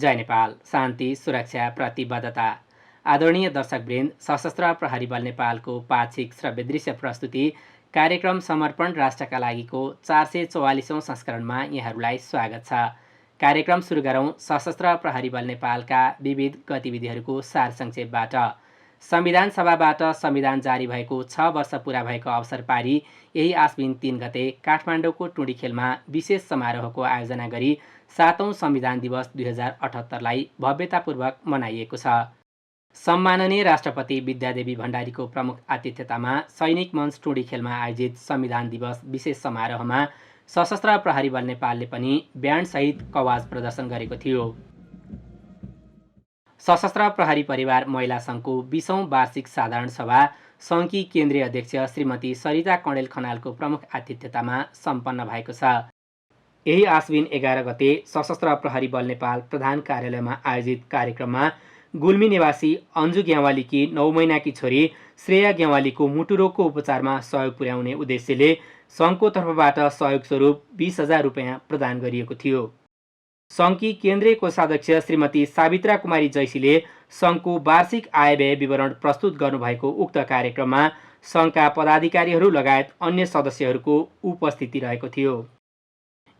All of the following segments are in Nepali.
जय नेपाल। शान्ति सुरक्षा प्रतिबद्धता। आदरणीय दर्शकवृन्द, सशस्त्र प्रहरी बल नेपालको पाक्षिक श्रव्य दृश्य प्रस्तुति कार्यक्रम समर्पण राष्ट्रका लागिको 444औं संस्करणमा यहाँहरूलाई स्वागत छ। कार्यक्रम सुरु गरौँ सशस्त्र प्रहरी बल नेपालका विविध गतिविधिहरूको सारसंक्षेपबाट। संविधान सभाबाट संविधान जारी भएको 6 वर्ष पुरा भएको अवसर पारी यही आश्विन 3 गते काठमाडौँको टुँडिखेलमा विशेष समारोहको आयोजना गरी 7औं संविधान दिवस 2078लाई भव्यतापूर्वक मनाइएको छ। सम्माननीय राष्ट्रपति विद्यादेवी भण्डारीको प्रमुख आतिथ्यतामा सैनिक मञ्च टुँडिखेलमा आयोजित संविधान दिवस विशेष समारोहमा सशस्त्र प्रहरी बल नेपालले पनि ब्यान्डसहित कवाज प्रदर्शन गरेको थियो। सशस्त्र प्रहरी परिवार महिला सङ्घको 20औं वार्षिक साधारण सभा सङ्घकी केन्द्रीय अध्यक्ष श्रीमती सरिता कणेल खनालको प्रमुख आतिथ्यतामा सम्पन्न भएको छ। यही आश्विन 11 गते सशस्त्र प्रहरी बल नेपाल प्रधान कार्यालयमा आयोजित कार्यक्रममा गुल्मी निवासी अन्जु ग्यावालीकी 9 महिनाकी छोरी श्रेया ग्यावालीको मुटु रोगको उपचारमा सहयोग पुर्याउने उद्देश्यले सङ्घको तर्फबाट सहयोग स्वरूप 20,000 रुपियाँ प्रदान गरिएको थियो। सङ्घकी केन्द्रीय कोषाध्यक्ष श्रीमती सावित्रा कुमारी जैसीले सङ्घको वार्षिक आय व्यय विवरण प्रस्तुत गर्नुभएको उक्त कार्यक्रममा सङ्घका पदाधिकारीहरू लगायत अन्य सदस्यहरूको उपस्थिति रहेको थियो।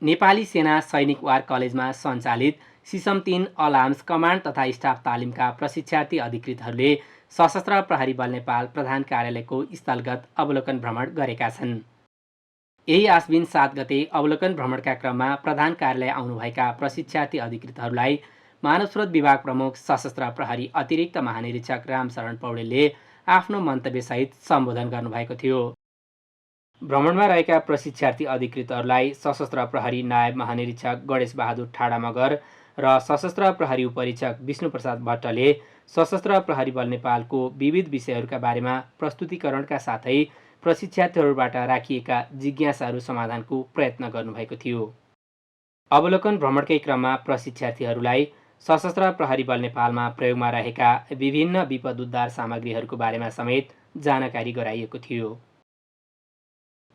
नेपाली सेना सैनिक वार कलेजमा सञ्चालित सिसम 3 अल आर्म्स कमान्ड तथा स्टाफ तालिमका प्रशिक्षार्थी अधिकृतहरूले सशस्त्र प्रहरी बल नेपाल प्रधान कार्यालयको स्थलगत अवलोकन भ्रमण गरेका छन्। यही आश्विन 7 गते अवलोकन भ्रमणका क्रममा प्रधान कार्यालय आउनुभएका प्रशिक्षार्थी अधिकृतहरूलाई मानव स्रोत विभाग प्रमुख सशस्त्र प्रहरी अतिरिक्त महानिरीक्षक रामशरण पौडेलले आफ्नो मन्तव्यसहित सम्बोधन गर्नुभएको थियो। भ्रमणमा रहेका प्रशिक्षार्थी अधिकृतहरूलाई सशस्त्र प्रहरी नायब महानिरीक्षक गणेश बहादुर ठाडा मगर र सशस्त्र प्रहरी उपरीक्षक विष्णुप्रसाद भट्टले सशस्त्र प्रहरी बल नेपालको विविध विषयहरूका बारेमा प्रस्तुतिकरणका साथै प्रशिक्षार्थीहरूबाट राखिएका जिज्ञासाहरू समाधानको प्रयत्न गर्नुभएको थियो। अवलोकन भ्रमणकै क्रममा प्रशिक्षार्थीहरूलाई सशस्त्र प्रहरी बल नेपालमा प्रयोगमा रहेका विभिन्न विपद उद्धार सामग्रीहरूको बारेमा समेत जानकारी गराइएको थियो।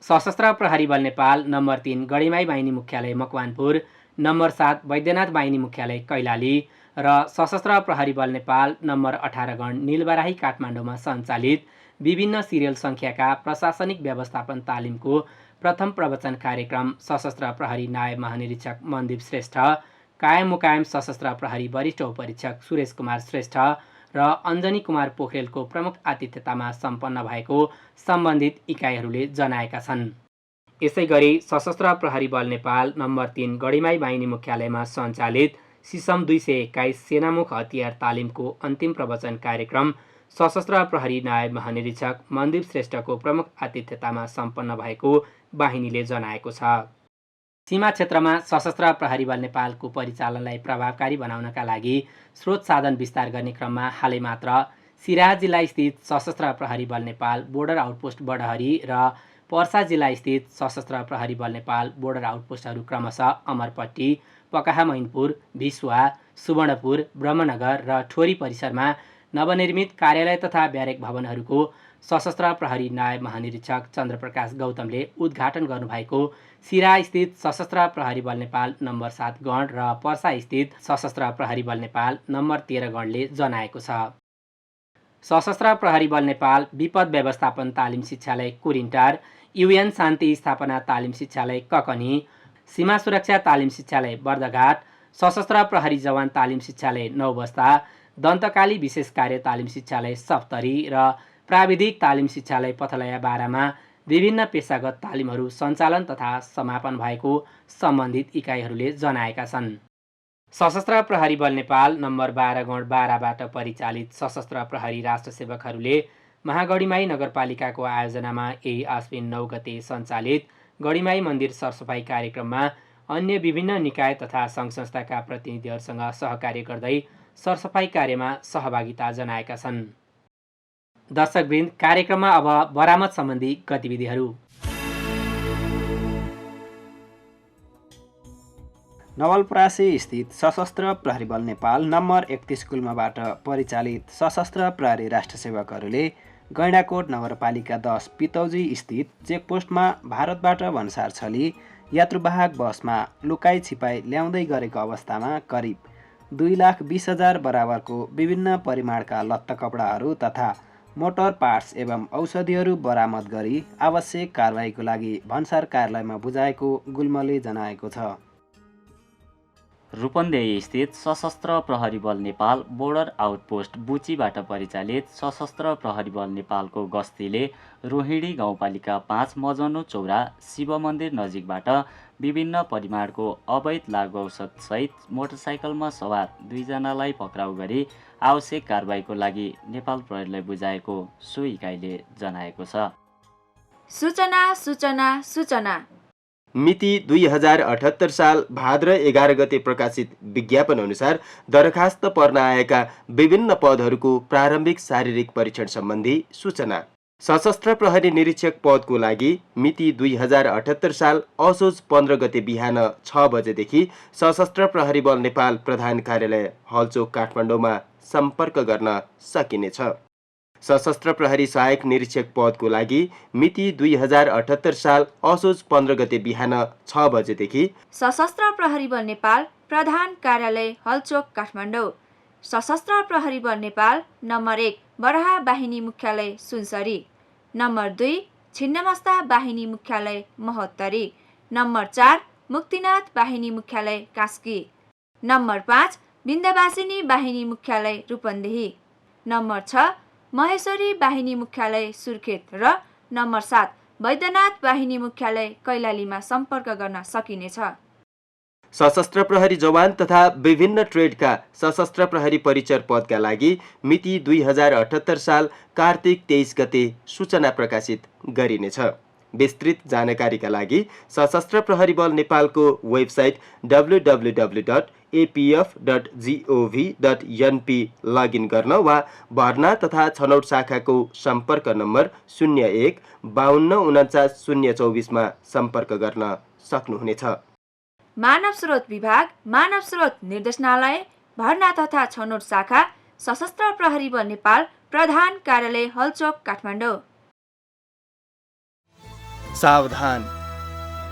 सशस्त्र प्रहरी बल नेपाल नम्बर 3 गढीमाई बाहिनी मुख्यालय मकवानपुर, नम्बर 7 वैद्यनाथ बाहिनी मुख्यालय कैलाली र सशस्त्र प्रहरी बल नेपाल नम्बर 18 गण नीलबराही काठमाडौँमा सञ्चालित विभिन्न सिरियल सङ्ख्याका प्रशासनिक व्यवस्थापन तालिमको प्रथम प्रवचन कार्यक्रम सशस्त्र प्रहरी नायब महानिरीक्षक मनदीप श्रेष्ठ, कायम मुकायम सशस्त्र प्रहरी वरिष्ठ उपरीक्षक सुरेश कुमार श्रेष्ठ र अञ्जनी कुमार पोखरेलको प्रमुख आतिथ्यतामा सम्पन्न भएको सम्बन्धित इकाइहरूले जनाएका छन्। यसै गरी सशस्त्र प्रहरी बल नेपाल नम्बर 3 गढीमाई बाहिनी मुख्यालयमा सञ्चालित सिसम 221 सेनामुख हतियार तालिमको अन्तिम प्रवचन कार्यक्रम सशस्त्र प्रहरी नायब महानिरीक्षक मनदीप श्रेष्ठको प्रमुख आतिथ्यतामा सम्पन्न भएको बाहिनीले जनाएको छ। सीमा क्षेत्रमा सशस्त्र प्रहरी बल नेपालको परिचालनलाई प्रभावकारी बनाउनका लागि स्रोत साधन विस्तार गर्ने क्रममा हालै मात्र सिराहा जिल्ला स्थित सशस्त्र प्रहरी बल नेपाल बोर्डर आउटपोस्ट बडहरी र पर्सा जिल्ला स्थित सशस्त्र प्रहरी बल नेपाल बोर्डर आउटपोस्टहरू क्रमशः अमरपट्टी, पकाहा मैनपुर, भिसुवा, सुवर्णपुर, ब्रह्मनगर र ठोरी परिसरमा नवनिर्मित कार्यालय तथा ब्यारेक भवनहरूको सशस्त्र प्रहरी नायब महानिरीक्षक चन्द्रप्रकाश गौतमले उद्घाटन गर्नुभएको सिराहा स्थित सशस्त्र प्रहरी बल नेपाल नम्बर 7 गण र पर्सा स्थित सशस्त्र प्रहरी बल नेपाल नम्बर 13 गणले जनाएको छ। सशस्त्र प्रहरी बल नेपाल विपद व्यवस्थापन तालिम शिक्षालय कुरिन्टार, युएन शान्ति स्थापना तालिम शिक्षालय ककनी, सीमा सुरक्षा तालिम शिक्षालय बर्दघाट, सशस्त्र प्रहरी जवान तालिम शिक्षालय नौबस्ता, दन्तकाली विशेष कार्य तालिम शिक्षालय सप्तरी र प्राविधिक तालिम शिक्षालय पथलया 12मा विभिन्न पेशागत तालिमहरू सञ्चालन तथा समापन भएको सम्बन्धित इकाइहरूले जनाएका छन्। सशस्त्र प्रहरी बल नेपाल नम्बर 12 गण 12बाट परिचालित सशस्त्र प्रहरी राष्ट्रसेवकहरूले महागढीमाई नगरपालिकाको आयोजनामा यही आश्विन 9 गते सञ्चालित गढीमाई मन्दिर सरसफाई कार्यक्रममा अन्य विभिन्न निकाय तथा सङ्घ संस्थाका प्रतिनिधिहरूसँग सहकार्य गर्दै सरसफाई कार्यमा सहभागिता जनाएका छन्। दर्शकवृन्द, कार्यक्रममा अब बरामद सम्बन्धी गतिविधिहरू। नवलपरासी स्थित सशस्त्र प्रहरी बल नेपाल नम्बर 31 गुल्माबाट परिचालित सशस्त्र प्रहरी राष्ट्रसेवकहरूले गैंडाकोट नगरपालिका 10 पितौजी स्थित चेकपोस्टमा भारतबाट भन्सार छली यात्रुवाहक बसमा लुकाई छिपाई ल्याउँदै गरेको अवस्थामा करिब 2,20,000 बराबरको विभिन्न परिमाणका लत्ता कपडाहरू तथा मोटर पार्ट्स एवं औषधिहरू बरामद गरी आवश्यक कारबाहीको लागि भन्सार कार्यालयमा बुझाएको गुल्मले जनाएको छ। रूपन्देही स्थित सशस्त्र प्रहरी बल नेपाल बोर्डर आउटपोस्ट बुचीबाट परिचालित सशस्त्र प्रहरी बल नेपालको गस्तीले रोहिणी गाउँपालिका 5 मजनो चौरा शिव मन्दिर नजिकबाट विभिन्न परिमाणको अवैध लागु औषधसहित मोटरसाइकलमा सवार 2 जनालाई पक्राउ गरी आवश्यक कारबाहीको लागि नेपाल प्रहरीलाई बुझाएको सो इकाइले जनाएको छ। सूचना मिति 2078 साल भाद्र 11 गते प्रकाशित विज्ञापन अनुसार दरखास्त पर्न आएका विभिन्न पदहरूको प्रारम्भिक शारीरिक परीक्षण सम्बन्धी सूचना। सशस्त्र प्रहरी निरीक्षक पदको लागि मिति 2078 साल असोज 15 गते बिहान 6 बजेदेखि सशस्त्र प्रहरी बल नेपाल प्रधान कार्यालय हलचोक काठमाडौँमा सम्पर्क गर्न सकिनेछ। सशस्त्र प्रहरी सहायक निरीक्षक पदको लागि मिति 2078 साल असोज 15 गते बिहान 6 बजेदेखि सशस्त्र प्रहरी बल नेपाल प्रधान कार्यालय हलचोक काठमाडौँ, सशस्त्र प्रहरी बल नेपाल नम्बर 1 बराहा बाहिनी मुख्यालय सुनसरी, नम्बर 2 छिन्नमस्ता बाहिनी मुख्यालय महोत्तरी, नम्बर 4 मुक्तिनाथ बाहिनी मुख्यालय कास्की, नम्बर 5 विन्ध्यवासिनी बाहिनी मुख्यालय रूपन्देही, नम्बर 6 महेश्वरी बाहिनी मुख्यालय सुर्खेत र नम्बर 7 वैद्यनाथ बाहिनी मुख्यालय कैलालीमा सम्पर्क गर्न सकिनेछ। सशस्त्र प्रहरी जवान तथा विभिन्न ट्रेडका सशस्त्र प्रहरी परिचर पदका लागि मिति 2078 साल कार्तिक 23 गते सूचना प्रकाशित गरिनेछ। विस्तृत जानकारीका लागि सशस्त्र प्रहरी बल नेपालको वेबसाइट www.apf.gov.np लगइन गर्न वा भर्ना तथा छनौट शाखाको सम्पर्क नम्बर 01 52 49 024 मा सम्पर्क गर्न सक्नुहुनेछ। मानव स्रोत विभाग, मानव स्रोत निर्देशनालय, भर्ना तथा छनौट शाखा, सशस्त्र प्रहरी बल नेपाल प्रधान कार्यालय हलचोक काठमाडौँ। सावधान!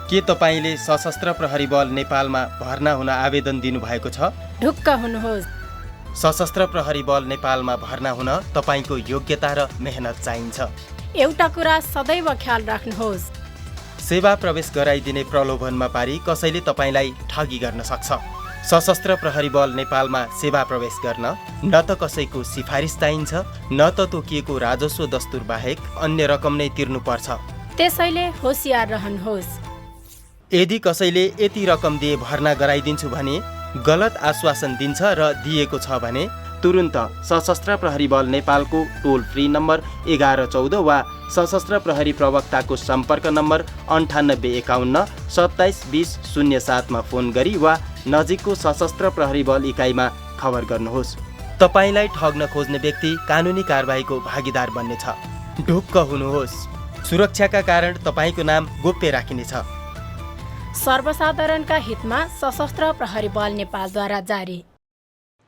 के तपाईले सशस्त्र प्रहरी बल नेपालमा भर्ना हुन आवेदन दिनुभएको छ? ढुक्क हुनुहोस्। सशस्त्र प्रहरी बल नेपालमा भर्ना हुन तपाईको योग्यता र मेहनत चाहिन्छ। एउटा कुरा सदैव ख्याल राख्नुहोस्, सेवा प्रवेश गराइदिने प्रलोभनमा पारी कसैले तपाईलाई ठगी गर्न सक्छ। सशस्त्र प्रहरी बल नेपालमा सेवा प्रवेश गर्न न त कसैको सिफारिस चाहिन्छ, न त तोकिएको राजस्व दस्तुर बाहेक अन्य रकम नै तिर्नुपर्छ। त्यसैले होसियार रहनुहोस्। यदि कसैले यति रकम दिए भर्ना गराइदिन्छु भने गलत आश्वासन दिन्छ र दिएको छ भने तुरुन्त सशस्त्र प्रहरी बल नेपालको टोल फ्री नम्बर 1114 वा सशस्त्र प्रहरी प्रवक्ताको सम्पर्क नम्बर 9851 27 20 07 मा फोन गरी वा नजिकको सशस्त्र प्रहरी बल इकाइमा खबर गर्नुहोस्। तपाईलाई ठग्न खोज्ने व्यक्ति कानुनी कारबाहीको भागीदार बन्नेछ। ढुक्क हुनुहोस्। सुरक्षाका कारण तपाईको नाम गोप्य राखिनेछ। सर्वसाधारणका हितमा सशस्त्र प्रहरी बल नेपालद्वारा जारी।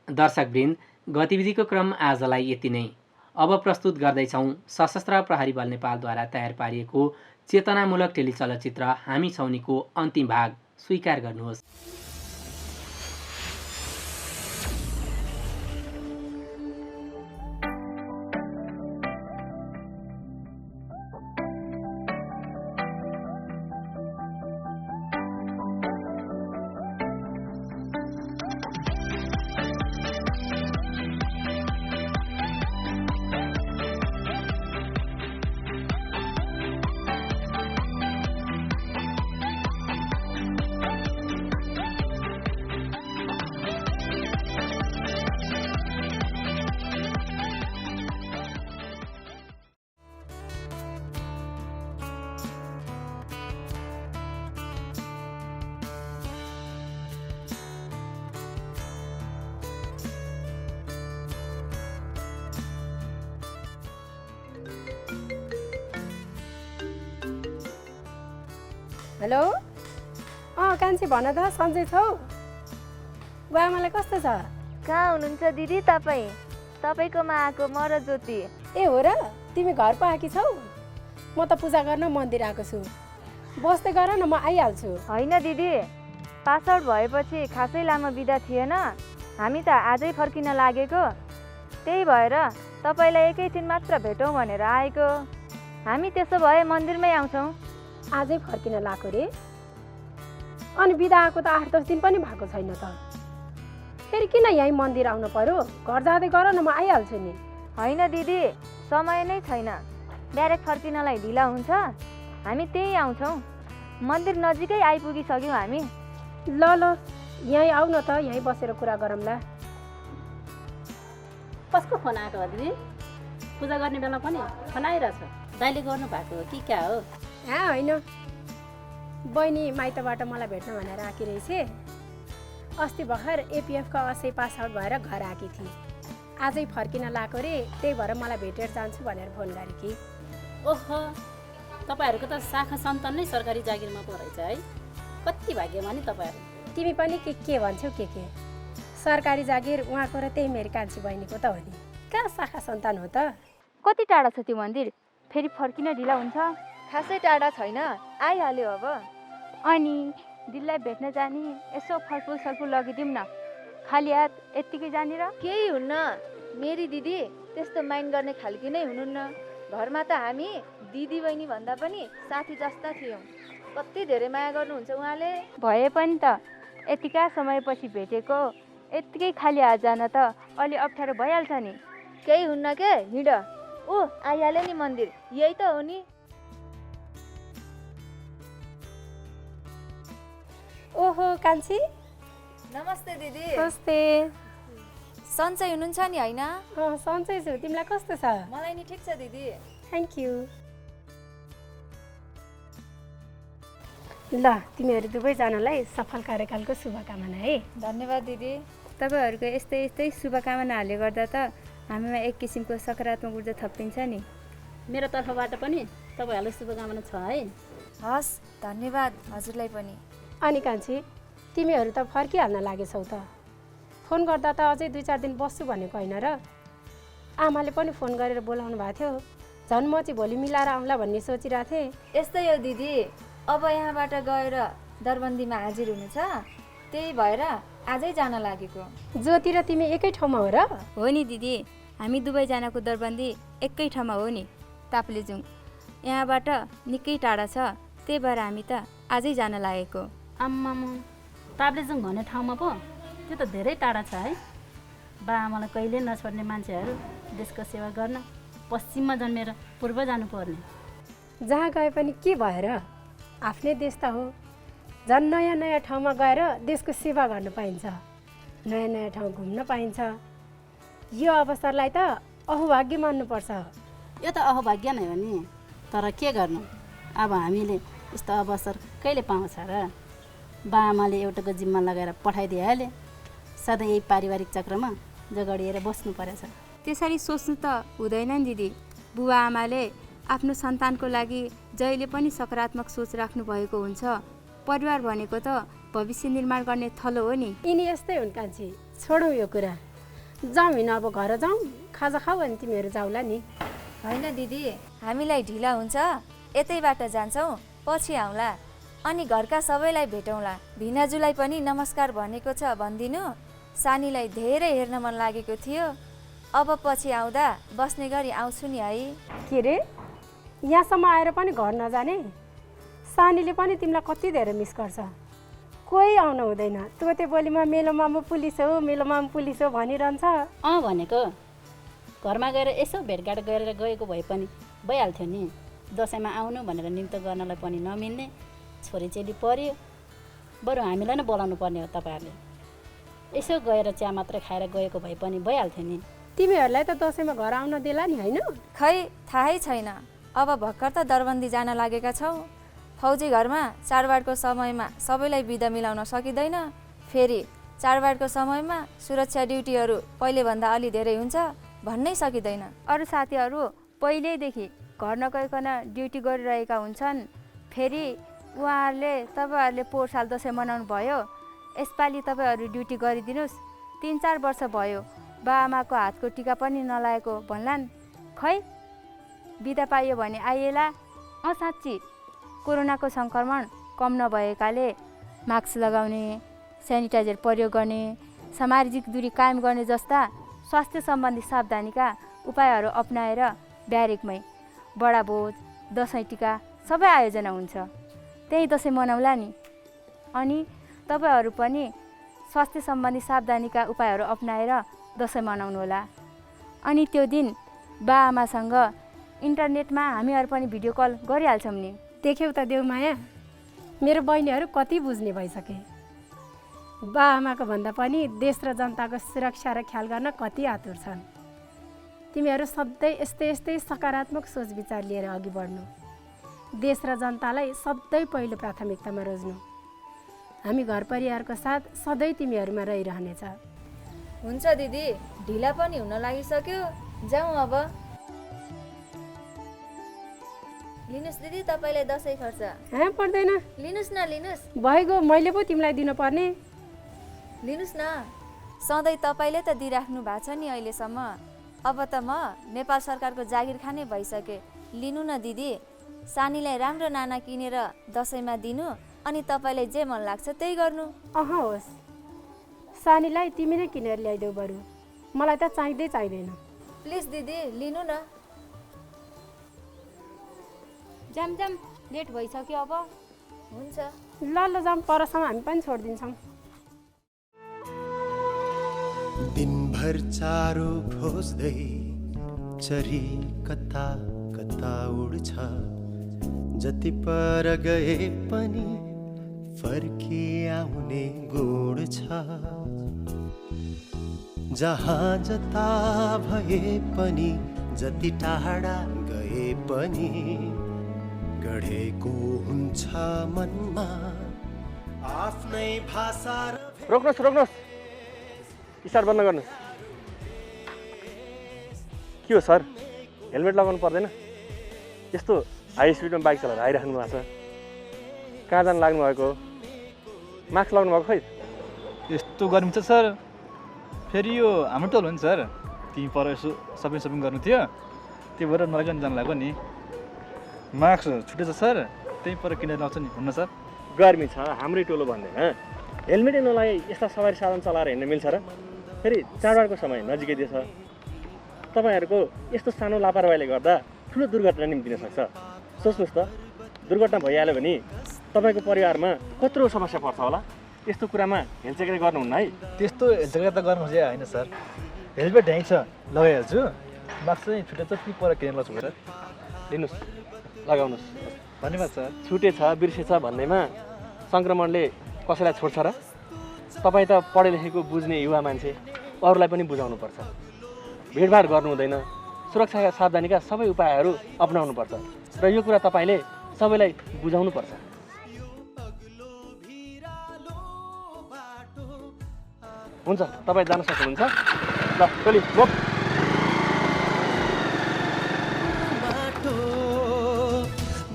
दर्शकवृन्द, गतिविधिको क्रम आजलाई यति नै। अब प्रस्तुत गर्दैछौँ सशस्त्र प्रहरी बल नेपालद्वारा तयार पारिएको चेतनामूलक टेलिचलचित्र हामी छौनीको अन्तिम भाग स्वीकार गर्नुहोस्। हेलो, कान्छी भन त, सन्चै छौ? बुवाआमालाई कस्तो छ? कहाँ हुनुहुन्छ दिदी तपाईँ? तपाईँकोमा आएको म र ज्योति। ए हो र, तिमी घर पो आएकी छौ? म त पूजा गर्न मन्दिर आएको छु। बस्दै गर न, म आइहाल्छु। होइन दिदी, पास आउट भएपछि खासै लामो बिदा थिएन, हामी त आजै फर्किन लागेको, त्यही भएर तपाईँलाई एकैछिन मात्र भेटौँ भनेर आएको। हामी त्यसो भए मन्दिरमै आउँछौँ। आजै फर्किन लाएको रे? अनि बिदा आएको त 8-10 दिन पनि भएको छैन त। फेरि किन यहीँ मन्दिर आउनु पर्यो? घर जाँदै गर न, म आइहाल्छु नि। होइन दिदी, समय नै छैन। डाइरेक्ट फर्किनलाई ढिला हुन्छ। हामी त्यही आउँछौँ। मन्दिर नजिकै आइपुगिसक्यौँ हामी। ल ल, यहीँ आऊ न त, यहीँ बसेर कुरा गरौँला। कसको फोन आएको हो दिदी? पूजा गर्ने बेला पनि फोन आइरहेछ। दाइले गर्नु भएको हो कि क्या हो? होइन, बहिनी माइतबाट मलाई भेट्न भनेर आएकी रहेछ। अस्ति भर्खर एपिएफको 80 पास आउट भएर घर आएकी थिएँ। आजै फर्किन लाएको रे, त्यही भएर मलाई भेटेर जान्छु भनेर फोन गरेकी। ओहो, तपाईँहरूको त शाखा सन्तान नै सरकारी जागिरमा पो रहेछ है। कति भाग्यमानी नि तपाईँहरू। तिमी पनि के भन्छौ? के सरकारी जागिर उहाँको र त्यही मेरो कान्छी बहिनीको त हो नि। कहाँ शाखा सन्तान हो त? कति टाढा छ त्यो मन्दिर? फेरि फर्किन ढिला हुन्छ? खासै टाढा छैन, आइहाल्यो अब। अनि दिदीलाई भेट्न जाने, यसो फलफुल सलफुल लगिदिउँ न। खाली हात यत्तिकै जाने र? केही हुन्न, मेरी दिदी त्यस्तो माइन्ड गर्ने खालकी नै हुनुहुन्न। घरमा त हामी दिदी बहिनी भन्दा पनि साथी जस्ता थियौँ। कति धेरै माया गर्नुहुन्छ उहाँले। भए पनि त यतिका समयपछि भेटेको, यत्तिकै खाली हात जान त अलि अप्ठ्यारो भइहाल्छ नि। केही हुन्न के, हिँड। आइहाल्यो नि मन्दिर, यही त हो नि। ओहो कान्छी, नमस्ते दिदी। नमस्ते। सन्चै हुनुहुन्छ नि होइन? सन्चै छु, तिमीलाई कस्तो छ? मलाई नि ठिक छ दिदी। Thank you. ल, तिमीहरू दुवैजनालाई सफल कार्यकालको शुभकामना है। धन्यवाद दिदी। तपाईँहरूको यस्तै यस्तै शुभकामनाहरूले गर्दा त हामीमा एक किसिमको सकारात्मक ऊर्जा थपिन्छ नि। मेरो तर्फबाट पनि तपाईँहरूलाई शुभकामना छ है। हस्, धन्यवाद हजुरलाई पनि। अनि कान्छी, तिमीहरू त फर्किहाल्न लागेछौ त। फोन गर्दा त अझै 2-4 दिन बस्छु भनेको होइन र? आमाले पनि फोन गरेर बोलाउनु भएको थियो। झन् म चाहिँ भोलि मिलाएर आउँला भन्ने सोचिरहेको थिएँ। यस्तै हो दिदी, अब यहाँबाट गएर दरबन्दीमा हाजिर हुनु छ, त्यही भएर आजै जान लागेको। ज्योति र तिमी एकै ठाउँमा हो र? हो नि दिदी, हामी दुवैजनाको दरबन्दी एकै ठाउँमा हो नि, ताप्लेजुङ। यहाँबाट निकै टाढा छ, त्यही भएर हामी त आजै जान लागेको। आम्मामा, ताप्लेजुङ भन्ने ठाउँमा पो? त्यो त धेरै टाढा छ है। बाआमालाई कहिले नछोड्ने मान्छेहरू देशको सेवा गर्न पश्चिममा जन्मेर पूर्व जानुपर्ने। जहाँ गए पनि के भएर, आफ्नै देश त हो। झन् नयाँ नयाँ ठाउँमा गएर देशको सेवा गर्न पाइन्छ, नयाँ नयाँ ठाउँ घुम्न पाइन्छ। यो अवसरलाई त अहोभाग्य मान्नुपर्छ। यो त अहोभाग्य नै हो नि, तर के गर्नु, अब हामीले यस्तो अवसर कहिले पाउँछ र? बाआमाले एउटाको जिम्मा लगाएर पठाइदिइहाले, सधैँ यही पारिवारिक चक्रमा जगडिएर बस्नु परेछ। त्यसरी सोच्नु त हुँदैन नि दिदी। बुबा आमाले आफ्नो सन्तानको लागि जहिले पनि सकारात्मक सोच राख्नु भएको हुन्छ। परिवार भनेको त भविष्य निर्माण गर्ने थलो हो नि। यिनी यस्तै हुन् कान्छी, छोडौँ यो कुरा। जाउँ हिँड, अब घर जाउँ, खाजा खाऊ अनि तिमीहरू जाउला नि। होइन दिदी, हामीलाई ढिला हुन्छ, यतैबाट जान्छौँ, पछि आउँला। अनि घरका सबैलाई भेटौँला। भिनाजुलाई पनि नमस्कार भनेको छ भनिदिनु। सानीलाई धेरै हेर्न मन लागेको थियो। अब पछि आउँदा बस्ने गरी आउँछु नि है। के रे, यहाँसम्म आएर पनि घर नजाने? सानीले पनि तिमीलाई कति धेरै मिस गर्छ। कोही आउनु हुँदैन, तोते बोलीमा मेलो मामु पुलिस हो, मेलो मामु पुलिस हो भनिरहन्छ। भनेको घरमा गएर यसो भेटघाट गरेर गएको भए पनि भइहाल्थ्यो नि। दसैँमा आउनु भनेर निम्त गर्नलाई पनि नमिल्ने छोरीचेली पर्यो, बरु हामीलाई नै बोलाउनु पर्ने हो तपाईँहरूले। यसो गएर चिया मात्रै खाएर गएको भए पनि भइहाल्थ्यो नि। तिमीहरूलाई त दसैँमा घर आउन देला नि होइन? खै थाहै छैन। अब भर्खर त दरबन्दी जान लागेका छौँ। फौजी घरमा चाडबाडको समयमा सबैलाई बिदा मिलाउन सकिँदैन। फेरि चाडबाडको समयमा सुरक्षा ड्युटीहरू पहिलेभन्दा अलि धेरै हुन्छ भन्नै सकिँदैन। अरू साथीहरू पहिल्यैदेखि घर नगइकन ड्युटी गरिरहेका हुन्छन्। फेरि उहाँहरूले तपाईँहरूले पोहोर साल दसैँ मनाउनु भयो, यसपालि तपाईँहरू ड्युटी गरिदिनुहोस्। 3-4 वर्ष भयो बाआमाको हातको टिका पनि नलागेको भन्लान्। खै बिदा पाइयो भने आइएला। साँच्ची कोरोनाको सङ्क्रमण कम नभएकाले मास्क लगाउने, सेनिटाइजर प्रयोग गर्ने, सामाजिक दूरी कायम गर्ने जस्ता स्वास्थ्य सम्बन्धी सावधानीका उपायहरू अपनाएर ब्यारेकमै बडाभोज दसैँ टिका सबै आयोजना हुन्छ। त्यही दसैँ मनाउला नि। अनि तपाईँहरू पनि स्वास्थ्य सम्बन्धी सावधानीका उपायहरू अपनाएर दसैँ मनाउनुहोला। अनि त्यो दिन बाआमासँग इन्टरनेटमा हामीहरू पनि भिडियो कल गरिहाल्छौँ नि। देख्यौ त देउमाया, मेरो बहिनीहरू कति बुझ्ने भइसके। बाआमाको भन्दा पनि देश र जनताको सुरक्षा र ख्याल गर्न कति आतुर छन्। तिमीहरू सधैँ यस्तै सकारात्मक सोच विचार लिएर अघि बढ्नु। देश र जनतालाई सधैँ पहिलो प्राथमिकतामा रोज्नु। हामी घर परिवारको साथ सधैँ तिमीहरूमा रहिरहनेछ। हुन्छ दिदी, ढिला पनि हुन लागिसक्यो, जाउँ अब। लिनुहोस् दिदी तपाईँलाई दसैँ खर्च। पर्दैन, लिनुहोस् न लिनुहोस्। भइगयो, मैले पो तिमीलाई दिनुपर्ने। लिनुहोस् न। सधैँ तपाईँले त दिइराख्नु भएको छ नि अहिलेसम्म। अब त म नेपाल सरकारको जागिर खाने भइसकेँ। लिनु न दिदी, सानीलाई राम्रो नाना किनेर दसैँमा दिनु, अनि तपाईँलाई जे मन लाग्छ त्यही गर्नु। होस्, सानीलाई तिमी नै किनेर ल्याइदेऊ बरु, मलाई त चाहिँदैन। प्लिज दिदी लिनु न। जाम लेट भइसक्यो अब। हुन्छ ल जाम, परसम्म हामी पनि छोडिदिन्छौँ। दिनभर चारो खोज्दै चरी कता कता उड्छ, जति पर गए पनि फर्की आउने गुण छ। जहाँ जता भए पनि जति टाढा गए पनि गढेको हुन्छ मनमा आफ्नै भाषा। रोक्नुहोस्, स्टार्ट बन्द गर्नुहोस्। के हो सर, हेलमेट लगाउनु पर्दैन? यस्तो हाई स्पिडमा बाइक चलाएर आइराख्नु भएको छ, कहाँ जानु लाग्नु भएको हो? मास्क लगाउनु भएको खै? यस्तो गर्मी छ सर, फेरि यो हाम्रो टोल हो नि सर, तिमी पर यसो सपिङ गर्नु थियो, त्यो भएर नलागिकन जानु लाग्यो नि। मास्क छुटेछ सर, त्यही पर किनेर लाउँछ नि। हुन्न सर, गर्मी छ, हाम्रै टोलो भन्दैन, हेलमेटै नलागे यस्ता सवारी साधन चलाएर हिँड्न मिल्छ र? फेरि चाडबाडको समय नजिकै छ। तपाईँहरूको यस्तो सानो लापरवाहीले गर्दा ठुलो दुर्घटना निम्तिन सक्छ। सोच्नुहोस् त, दुर्घटना भइहाल्यो भने तपाईँको परिवारमा कत्रो समस्या पर्छ होला। यस्तो कुरामा हेलचेक्राइ गर्नुहुन्न है। त्यस्तो हेलचेक्राइ त गर्नु खोजे होइन सर, हेलमेट ढ्याङ छ लगाइहाल्छु, मास्क चाहिँ छुटेछ ती पर किनेर लाउँछु सर। लिनुहोस्, लगाउनुहोस्। धन्यवाद सर। छुटेछ बिर्सेछ भन्दैमा सङ्क्रमणले कसैलाई छोड्छ र? तपाईँ त पढे लेखेको बुझ्ने युवा मान्छे, अरूलाई पनि बुझाउनुपर्छ। भिडभाड गर्नु हुँदैन, सुरक्षाका सावधानीका सबै उपायहरू अपनाउनुपर्छ र यो कुरा तपाईँले सबैलाई बुझाउनुपर्छ। हुन्छ, तपाईँ जान सक्नुहुन्छ। ल टोली गो।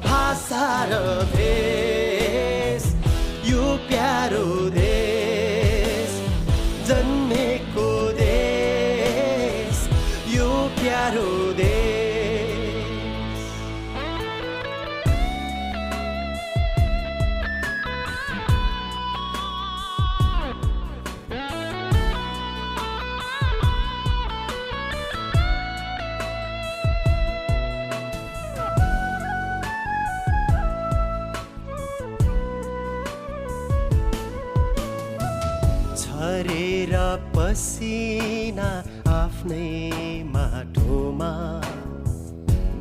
भाषा र भेष यो प्यारो देश, जन्मेको देश यो प्यारो देश। छरेर पसिना आफ्नै माटोमा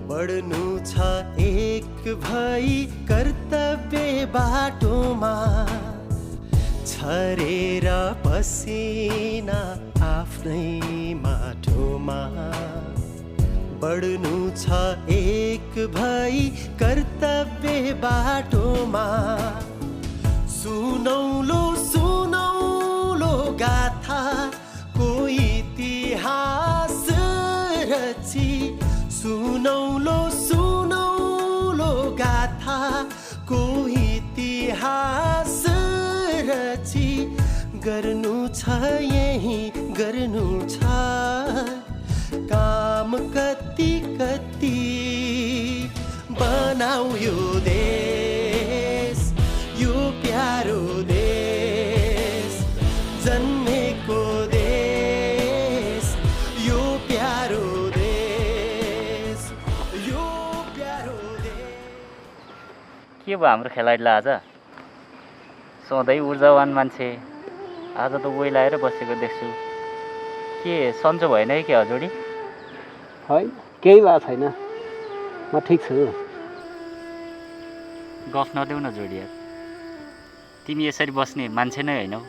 बढ्नु छ एक भई कर्तव्य बाटोमा। छरेर पसिना आफ्नै माटोमा बढ्नु छ एक भई कर्तव्य बाटोमा। सुनौलो गाथा को इतिहास रची, सुनौलो गाथा को इतिहास रची। गर्नु छ यही गर्नु छ काम कति कति, बनाऊ यो देश यो प्यारो देश, जन्मेको के भयो हाम्रो खेलाडीलाई आज? सधैँ ऊर्जावान मान्छे आज त ओइलाएर बसेको देख्छु। के सन्चो भएन है के हजुर? होइन केही भएको छैन, म ठिक छु। गफ नदेऊ न जोडी यार, तिमी यसरी बस्ने मान्छे नै होइनौ।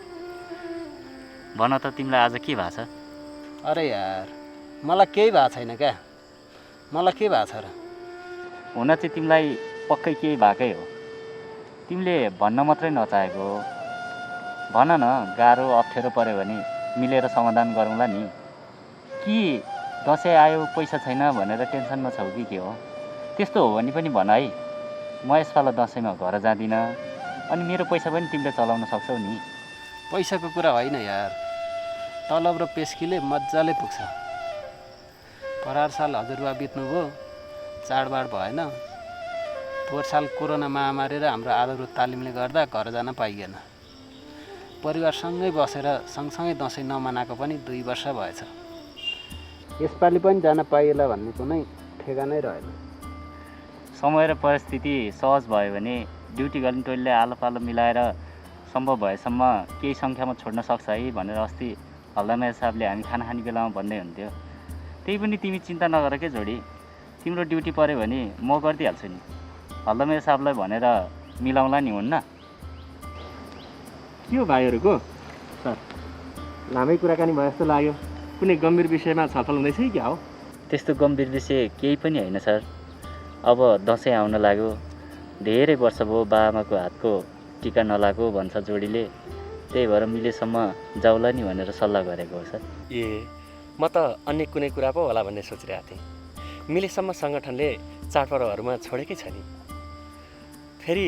भन त तिमीलाई आज के भएको छ? अरे यार मलाई केही भएको छैन क्या, मलाई के भएको छ र? हुन चाहिँ तिमीलाई पक्कै केही भएकै हो, तिमीले भन्न मात्रै नचाहेको हो। भन न, गाह्रो अप्ठ्यारो पऱ्यो भने मिलेर समाधान गरौँला नि। कि दसैँ आयो पैसा छैन भनेर टेन्सनमा छौ कि के हो? त्यस्तो हो भने पनि भन है, म यसपालि दसैँमा घर जाँदिनँ, अनि मेरो पैसा पनि तिमीले चलाउन सक्छौ नि। पैसाको कुरा होइन यार, तलब र पेस्कीले मजाले पुग्छ। परार साल हजुरबा बित्नुभयो, चाडबाड भएन। पोहोर साल कोरोना महामारी र हाम्रो आधारभूत तालिमले गर्दा घर जान पाइएन। परिवारसँगै बसेर सँगसँगै दसैँ नमनाएको पनि 2 वर्ष भएछ। यसपालि पनि जान पाइएला भन्ने कुनै ठेगानै रहेन। समय र परिस्थिति सहज भयो भने ड्युटी गर्ने टोलीले आलो पालो मिलाएर सम्भव भएसम्म केही सङ्ख्यामा छोड्न सक्छ है भनेर अस्ति हल्दामा साहबले हामी खाना खाने बेलामा भन्दै हुन्थ्यो। त्यही पनि तिमी चिन्ता नगर के जोडी, तिम्रो ड्युटी पऱ्यो भने म गरिदिइहाल्छु नि। हल्दामा साहबलाई भनेर मिलाउँला नि, हुन्न? के हो भाइहरूको? सर लामै कुराकानी भयो जस्तो लाग्यो। कुनै गम्भीर विषयमा छलफल हुँदैछ कि क्या हो? त्यस्तो गम्भीर विषय केही पनि होइन सर। अब दसैँ आउन लाग्यो, धेरै वर्ष भयो बाआमाको हातको टिका नलागो भन्छ जोडीले, त्यही भएर मिलेसम्म जाउला नि भनेर सल्लाह गरेको हो सर। म त अन्य कुनै कुरा पो होला भन्ने सोचिरहेको थिएँ। मिलेसम्म सङ्गठनले चाडपर्वहरूमा छोडेकै छ नि। फेरि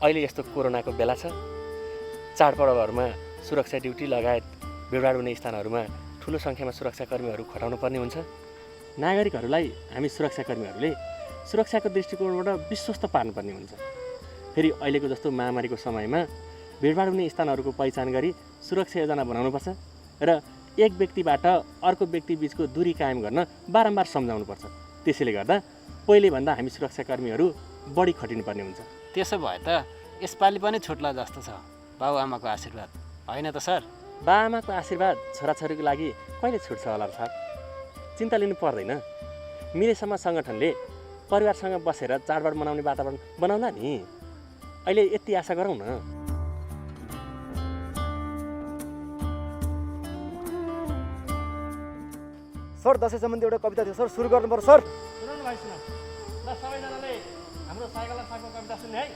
अहिले यस्तो कोरोनाको बेला छ, चाडपर्वहरूमा सुरक्षा ड्युटी लगायत भिडभाड हुने स्थानहरूमा ठुलो सङ्ख्यामा सुरक्षाकर्मीहरू खटाउनु पर्ने हुन्छ। नागरिकहरूलाई हामी सुरक्षाकर्मीहरूले सुरक्षाको दृष्टिकोणबाट विश्वस्त पार्नुपर्ने हुन्छ। फेरि अहिलेको जस्तो महामारीको समयमा भिडभाड हुने स्थानहरूको पहिचान गरी सुरक्षा योजना बनाउनुपर्छ र एक व्यक्तिबाट अर्को व्यक्ति बिचको दूरी कायम गर्न बारम्बार सम्झाउनुपर्छ। त्यसैले गर्दा पहिलेभन्दा हामी सुरक्षाकर्मीहरू बढी खटिनुपर्ने हुन्छ। त्यसो भए त यसपालि पनि छुट्ला जस्तो छ बाबुआमाको आशीर्वाद, होइन त सर? बाआमाको आशीर्वाद छोराछोरीको लागि कहिले छुट्छ होला र सर? चिन्ता लिनु पर्दैन। मिलेसम्म सङ्गठनले परिवारसँग बसेर चाडबाड मनाउने वातावरण बनाउला नि। अहिले यति आशा गरौँ न। सर दसैँ सम्बन्धी एउटा कविता थियो सर, सुरु गर्नुपर्छ सर। सुनाउनु भाइ, सुनाउ ल। सबैजनाले हाम्रो साइकललाई साको कविता सुन्ने है।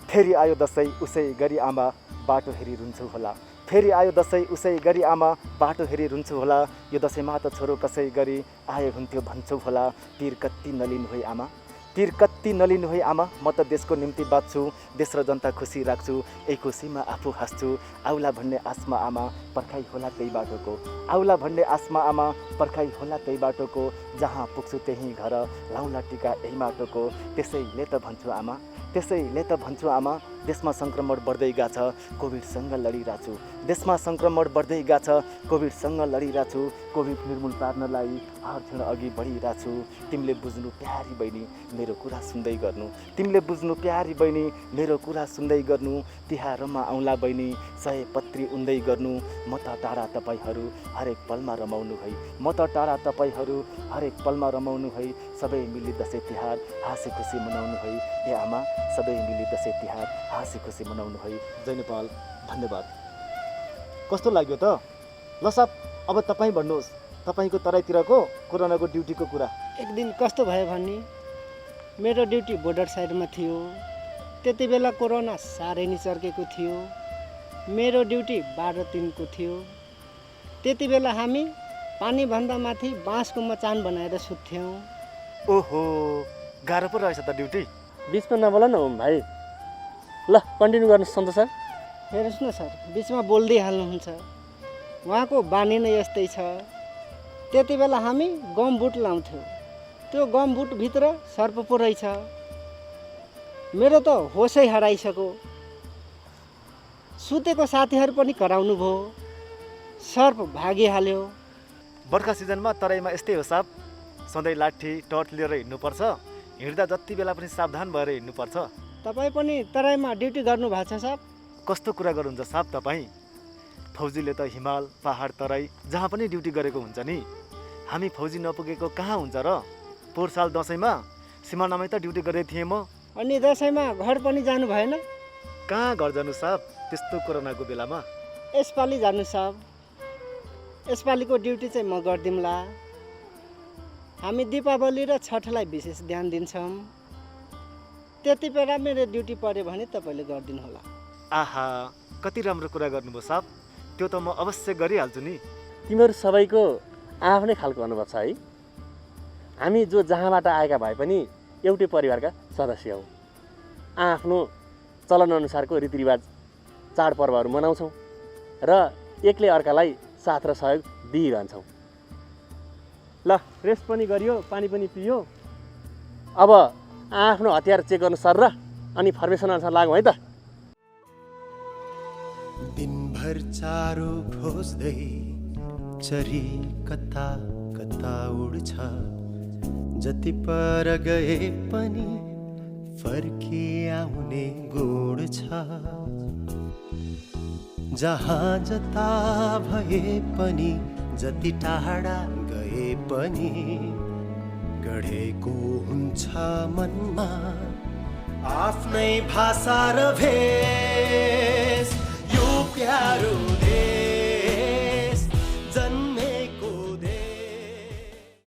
फेरि आयो दसैँ उसै गरी आमा बाटो हेरी रुन्छु होला। फेरि आयो दसैँ उसै गरी आमा बाटो हेरी रुन्छु होला। यो दसैँमा त छोरो कसै गरी आए हुन्थ्यो भन्छौ होला। पीर कति नलिनु है आमा, पीर कति नलिनु है आमा। म त देशको निम्ति बाँच्छु, देश र जनता खुसी राख्छु। यही खुसीमा आफू हाँस्छु। आउला भन्ने आसमा आमा पर्खाइ होला त्यही बाटोको। आउला भन्ने आसमा आमा पर्खाइ होला त्यही बाटोको। जहाँ पुग्छु त्यहीँ घर लाउला टिका यही माटोको। त्यसैले त भन्छु आमा, त्यसैले त भन्छु आमा, देशमा सङ्क्रमण बढ्दै गएको छ, कोभिडसँग लडिरहेको छु। देशमा सङ्क्रमण बढ्दै गएको छ, कोभिडसँग लडिरहेको छु। कोभिड निर्मूल पार्नलाई हर क्षण अघि बढिरहेको छु। तिमीले बुझ्नु प्यारी बहिनी मेरो कुरा सुन्दै गर्नु। तिमीले बुझ्नु प्यारी बहिनी मेरो कुरा सुन्दै गर्नु। तिहारमा आउँला बहिनी 100 पत्री उन्दै गर्नु। म त टाढा तपाईँहरू हरेक पलमा रमाउनु है। म त टाढा तपाईँहरू हरेक पलमा रमाउनु है। सबै मिली दसैँ तिहार हाँसी खुसी मनाउनु है। ए आमा सबै मिली दसैँ तिहार हाँसी खुसी मनाउनु है। जय नेपाल, धन्यवाद। कस्तो लाग्यो त? ल साहब अब तपाईँ भन्नुहोस्, तपाईँको तराईतिरको कोरोनाको ड्युटीको कुरा। एक दिन कस्तो भयो भने मेरो ड्युटी बोर्डर साइडमा थियो। त्यति बेला कोरोना साह्रै नै चर्केको थियो। मेरो ड्युटी 12-3 को थियो। त्यति बेला हामी पानीभन्दा माथि बाँसको मचान बनाएर सुत्थ्यौँ। ओहो गाह्रो पो रहेछ त ड्युटी। बिचमा नबोल न ओम भाइ। ल कन्टिन्यू गर्नु सन्तोष सर। हेर्नुहोस् न सर, बिचमा बोल्दै हाल्नुहुन्छ। उहाँको बानी नै यस्तै छ। त्यति बेला हामी गम बुट लाउँथ्यौँ। त्यो गम बुटभित्र सर्प पो रहेछ। मेरो त होसै हराइसक्यो। सुतेको साथीहरू पनि कराउनु भयो। सर्प भागिहाल्यो। बर्खा सिजनमा तराईमा यस्तै हो साहब। सधैँ लाठी टर्च लिएर हिँड्नुपर्छ। हिँड्दा जति बेला पनि सावधान भएर हिँड्नुपर्छ। तपाईँ पनि तराईमा ड्युटी गर्नु भएको छ साहब? कस्तो कुरा गर्नुहुन्छ साहब तपाईँ? फौजीले त हिमाल पहाड तराई जहाँ पनि ड्युटी गरेको हुन्छ नि। हामी फौजी नपुगेको कहाँ हुन्छ र? पोहोर साल दसैँमा सिमानामै त ड्युटी गरेको थिएँ म। अनि दसैँमा घर पनि जानु भएन? कहाँ घर जानु साहब त्यस्तो कोरोनाको बेलामा? यसपालि जानु साहब। यसपालिको ड्युटी चाहिँ म गरिदिउँला। हामी दीपावली र छठलाई विशेष ध्यान दिन्छौँ। त्यति बेला मेरो ड्युटी पऱ्यो भने तपाईँले गरिदिनु होला। आहा, कति राम्रो कुरा गर्नुभयो साहब। त्यो त म अवश्य गरिहाल्छु नि। तिमीहरू सबैको आफ्नै खालको अनुभव छ है। हामी जो जहाँबाट आएका भए पनि एउटै परिवारका सदस्य हौँ। आफ्नो चलनअनुसारको रीतिरिवाज चाडपर्वहरू मनाउँछौँ र एकले अर्कालाई साथ र सहयोग दिइरहन्छौँ। ल, रेस्ट पनि गरियो, पानी पनि पियो। अब आफ्नो हतियार चेक गर्नु सर र अनि फर्मेसन अनुसार लागौँ है त। दिनभर चारो खोज्दै चरी कता कता उड्छ, जति पर गए पनि फर्किआउने गुण छ। जहाँ जता भए पनि जति टाढा गए पनि गढेको हुन्छ मनमा आफ्नै भाषा र भेष। यो प्यारो